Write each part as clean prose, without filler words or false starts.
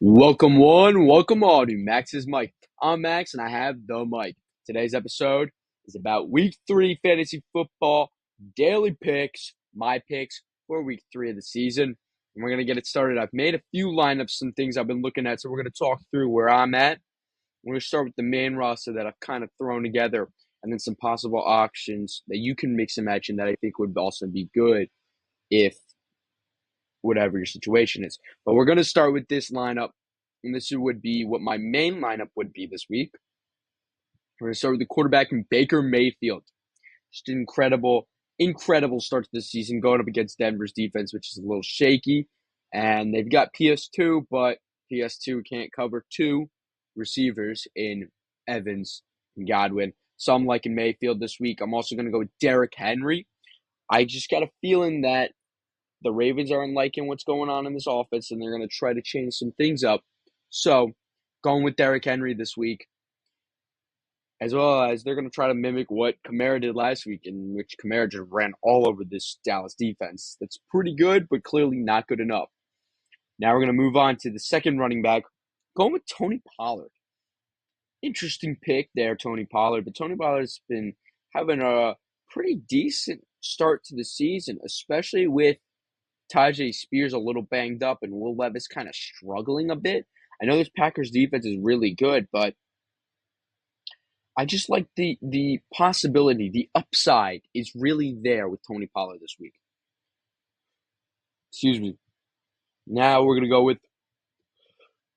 Welcome one, welcome all to Max's Mic. I'm Max and I have the mic. Today's episode is about week 3 fantasy football daily picks, my picks for week 3 of the season. And we're going to get it started. I've made a few lineups, some things I've been looking at, so we're going to talk through where I'm at. We're going to start with the main roster that I've kind of thrown together and then some possible options that you can mix and match and that I think would also be good if whatever your situation is. But we're going to start with this lineup, and this would be what my main lineup would be this week. We're going to start with the quarterback in Baker Mayfield. Just an incredible start to the season going up against Denver's defense, which is a little shaky. And they've got PS2, but PS2 can't cover two receivers in Evans and Godwin. So I'm liking Mayfield this week. I'm also going to go with Derrick Henry. I just got a feeling that the Ravens aren't liking what's going on in this offense, and they're going to try to change some things up. So, going with Derrick Henry this week, as well as they're going to try to mimic what Kamara did last week, in which Kamara just ran all over this Dallas defense. That's pretty good, but clearly not good enough. Now we're going to move on to the second running back, going with Tony Pollard. Interesting pick there, Tony Pollard, but Tony Pollard's been having a pretty decent start to the season, especially with Tyjae Spears a little banged up and Will Levis kind of struggling a bit. I know this Packers defense is really good, but I just like the possibility, the upside is really there with Tony Pollard this week. Excuse me. Now we're gonna go with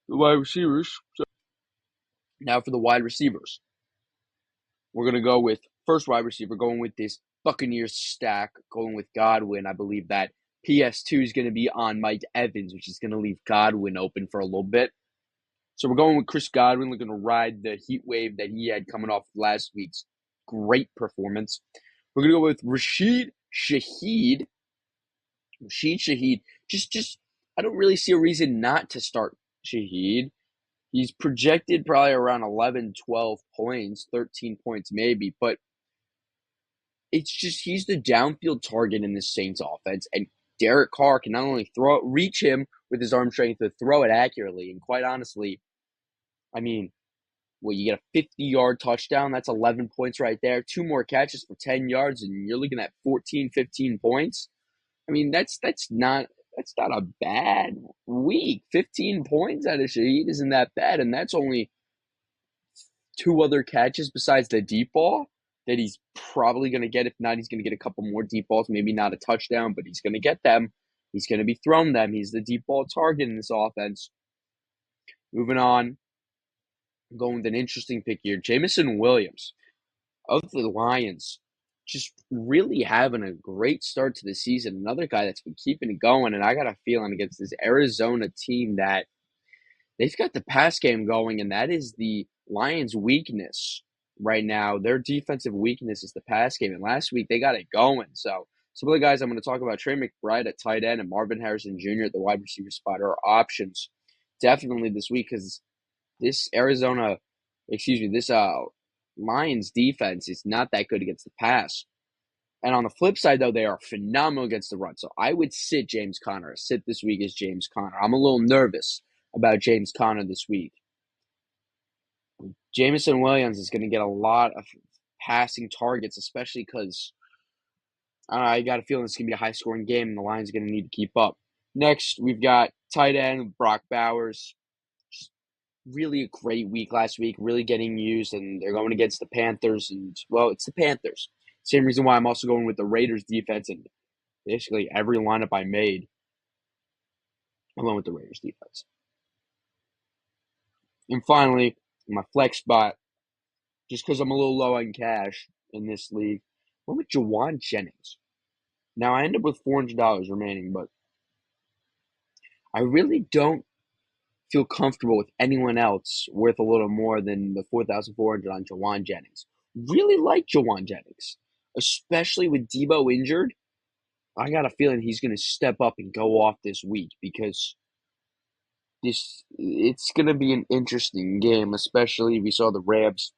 the wide receivers. So now for the wide receivers, we're gonna go with first wide receiver, going with this Buccaneers stack, going with Godwin. I believe that PS2 is going to be on Mike Evans, which is going to leave Godwin open for a little bit. So we're going with Chris Godwin. We're going to ride the heat wave that he had coming off last week's great performance. We're going to go with Rashid Shaheed. Just, I don't really see a reason not to start Shaheed. He's projected probably around 11, 12 points, 13 points maybe, but it's just he's the downfield target in the Saints offense, and Derek Carr can not only reach him with his arm strength to throw it accurately, and quite honestly, I mean, you get a 50-yard touchdown, that's 11 points right there. 2 more catches for 10 yards, and you're looking at 14, 15 points. I mean, that's not a bad week. 15 points out of Shaheed isn't that bad, and that's only 2 other catches besides the deep ball that he's probably going to get. If not, he's going to get a couple more deep balls, maybe not a touchdown, but he's going to get them. He's going to be thrown them. He's the deep ball target in this offense. Moving on, I'm going with an interesting pick here. Jameson Williams of the Lions, just really having a great start to the season. Another guy that's been keeping it going, and I got a feeling against this Arizona team that they've got the pass game going, and that is the Lions' weakness right now. Their defensive weakness is the pass game, and last week they got it going. So some of the guys I'm going to talk about, Trey McBride at tight end and Marvin Harrison Jr. at the wide receiver spot, are options definitely this week, because this Lions defense is not that good against the pass. And on the flip side, though, they are phenomenal against the run. So I would sit James Conner. Sit this week as James Conner. I'm a little nervous about James Conner this week. Jameson Williams is going to get a lot of passing targets, especially because I got a feeling it's going to be a high-scoring game, and the Lions are going to need to keep up. Next, we've got tight end Brock Bowers. Just really a great week last week, really getting used, and they're going against the Panthers. And, well, it's the Panthers. Same reason why I'm also going with the Raiders defense, and basically every lineup I made, I'm going with the Raiders defense. And finally, my flex spot, just because I'm a little low on cash in this league, I went with Jawan Jennings. Now, I end up with $400 remaining, but I really don't feel comfortable with anyone else worth a little more than the $4,400 on Jawan Jennings. Really like Jawan Jennings, especially with Debo injured. I got a feeling he's going to step up and go off this week, because it's going to be an interesting game, especially we saw the Rams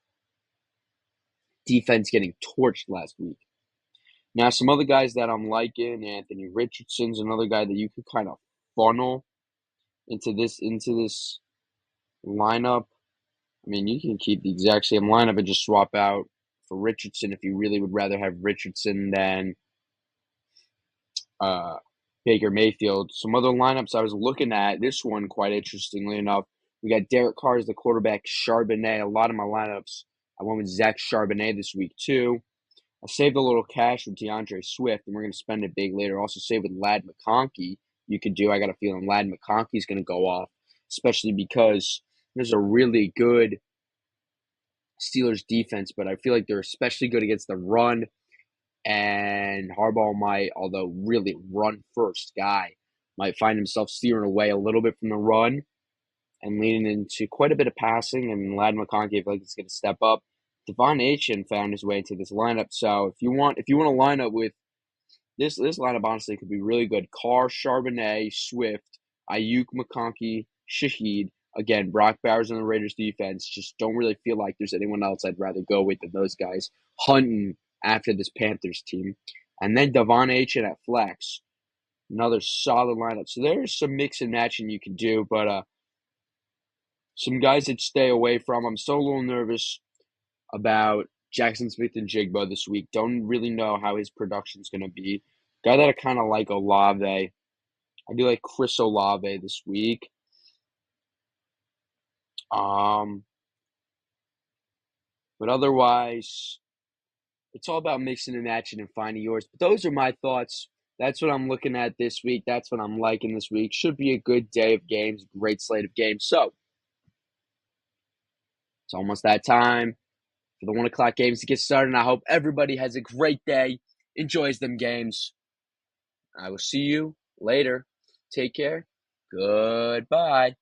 defense getting torched last week. Now, some other guys that I'm liking, Anthony Richardson's another guy that you could kind of funnel into this lineup. I mean, you can keep the exact same lineup and just swap out for Richardson if you really would rather have Richardson than uh, Baker Mayfield. Some other lineups I was looking at, this one quite interestingly enough, we got Derek Carr as the quarterback, Charbonnet. A lot of my lineups, I went with Zach Charbonnet this week too. I saved a little cash with DeAndre Swift, and we're going to spend it big later. Also saved with Lad McConkey. You could do. I got a feeling Lad McConkey's going to go off, especially because there's a really good Steelers defense, but I feel like they're especially good against the run. And Harbaugh might, although really run first guy, might find himself steering away a little bit from the run and leaning into quite a bit of passing. And Lad McConkey, I feel like he's going to step up. Devon Achane found his way into this lineup. So if you want to line up with this lineup, honestly could be really good. Carr, Charbonnet, Swift, Ayuk, McConkey, Shaheed. Again, Brock Bowers on the Raiders defense. Just don't really feel like there's anyone else I'd rather go with than those guys hunting after this Panthers team. And then Devon Achane at flex. Another solid lineup. So there's some mix and matching you can do, but some guys that stay away from. I'm still a little nervous about Jackson Smith-Njigba this week. Don't really know how his production's going to be. Guy that I kind of like, Olave. I do like Chris Olave this week. But otherwise, it's all about mixing and matching and finding yours. But those are my thoughts. That's what I'm looking at this week. That's what I'm liking this week. Should be a good day of games, great slate of games. So, it's almost that time for the 1 o'clock games to get started. And I hope everybody has a great day, enjoys them games. I will see you later. Take care. Goodbye.